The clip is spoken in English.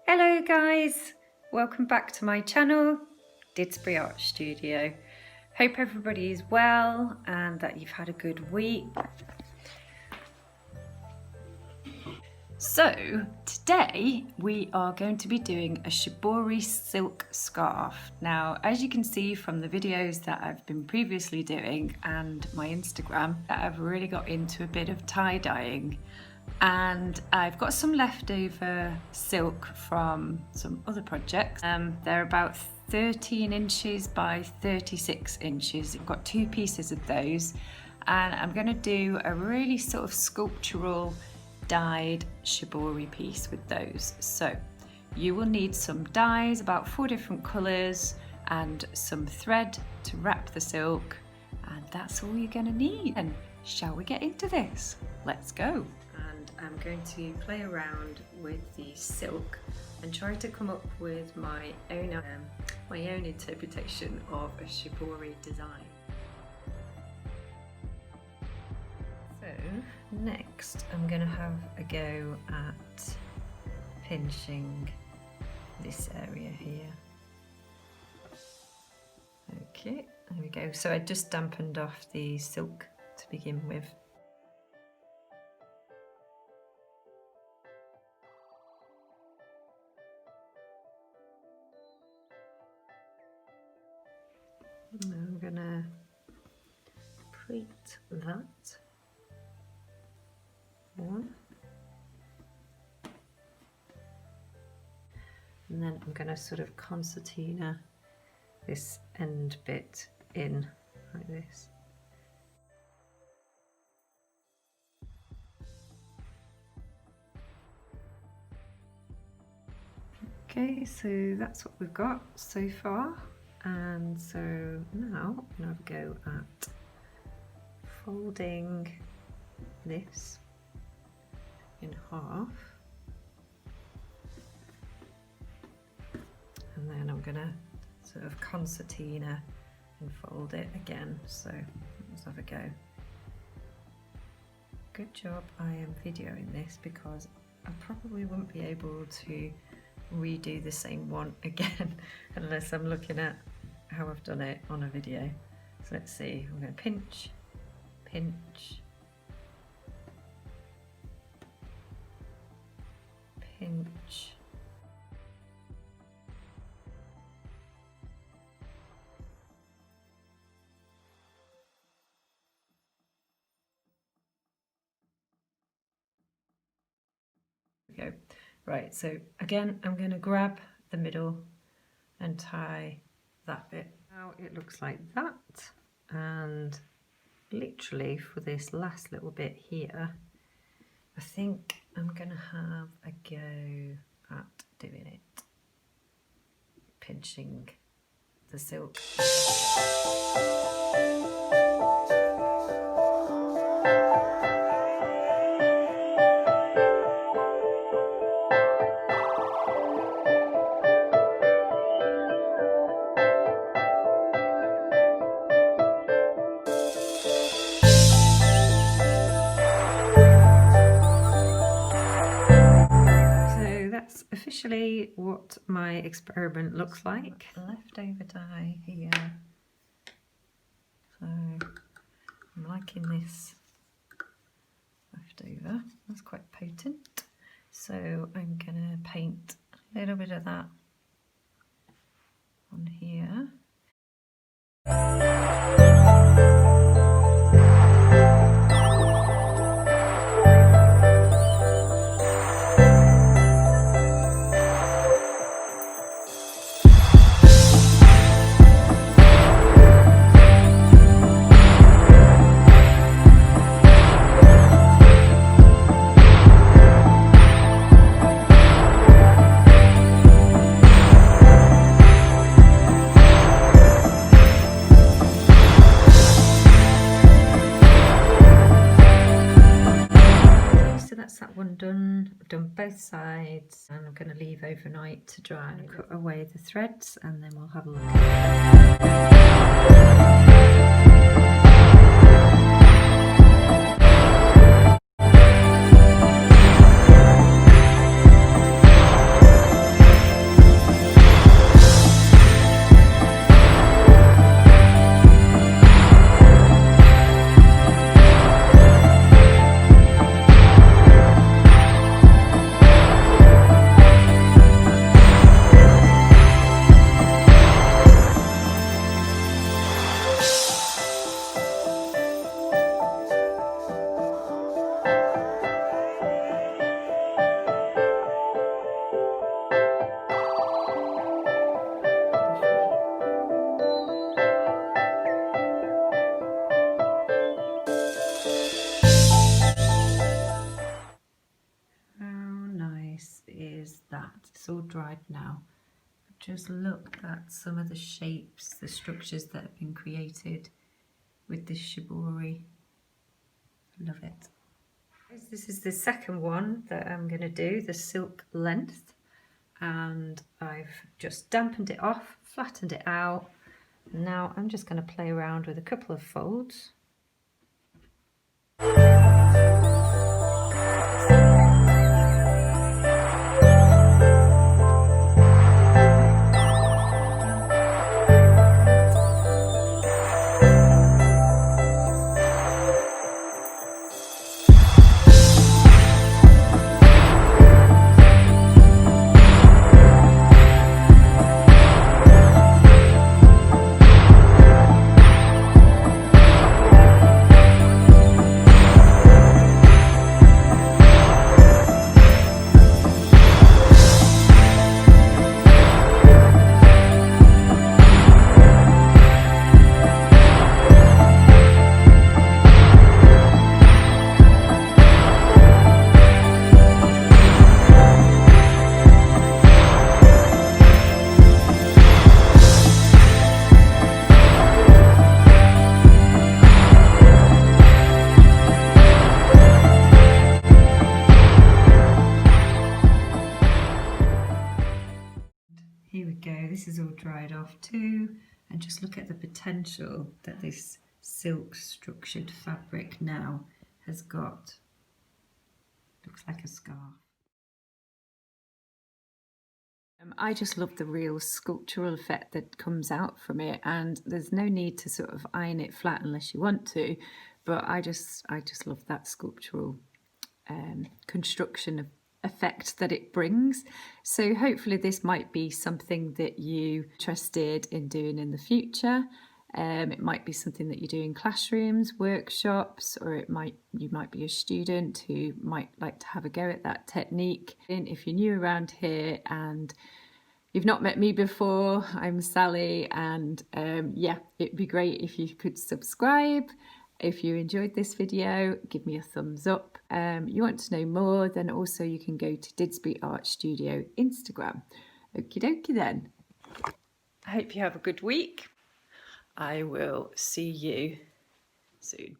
Hello guys, welcome back to my channel, Didsbury Art Studio. Hope everybody is well and that you've had a good week. So today we are going to be doing a shibori silk scarf. Now, as you can see from the videos that I've been previously doing and my Instagram, I've really got into a bit of tie-dyeing. And I've got some leftover silk from some other projects. They're about 13 inches by 36 inches. I've got 2 pieces of those, and I'm going to do a really sort of sculptural dyed shibori piece with those. So you will need some dyes, about 4 different colours, and some thread to wrap the silk, and that's all you're going to need. And shall we get into this? Let's go. I'm going to play around with the silk and try to come up with my own interpretation of a shibori design. So next I'm going to have a go at pinching this area here. Okay, there we go. So I just dampened off the silk to begin with. I'm gonna pleat that one, and then I'm gonna sort of concertina this end bit in like this. Okay, so that's what we've got so far. And so now I'm going to go at folding this in half, and then I'm going to sort of concertina and fold it again. So let's have a go. Good job I am videoing this, because I probably won't be able to redo the same one again unless I'm looking at how I've done it on a video. So let's see, I'm going to pinch, pinch, pinch, there we go. Right, so again I'm going to grab the middle and tie that bit. Now it looks like that, and literally for this last little bit here, I think I'm gonna have a go at doing it, pinching the silk. Officially what my experiment looks like. Leftover dye here. So I'm liking this leftover. That's quite potent. So I'm gonna paint a little bit of that on here. done both sides, and I'm going to leave overnight to dry and cut away the threads, and then we'll have a look at is that. It's all dried now. Just look at some of the shapes, the structures that have been created with this shibori. Love it. This is the second one that I'm going to do, the silk length, and I've just dampened it off, flattened it out. Now I'm just going to play around with a couple of folds. Here we go, this is all dried off too, and just look at the potential that this silk structured fabric now has got. Looks like a scarf. I just love the real sculptural effect that comes out from it, and there's no need to sort of iron it flat unless you want to, but I just love that sculptural construction effect that it brings. So hopefully this might be something that you're interested in doing in the future. It might be something that you do in classrooms, workshops, or you might be a student who might like to have a go at that technique. And if you're new around here and you've not met me before, I'm Sally, and yeah, it'd be great if you could subscribe. If you enjoyed this video, give me a thumbs up. You want to know more, then also you can go to Didsbury Art Studio Instagram. Okie dokie then. I hope you have a good week. I will see you soon.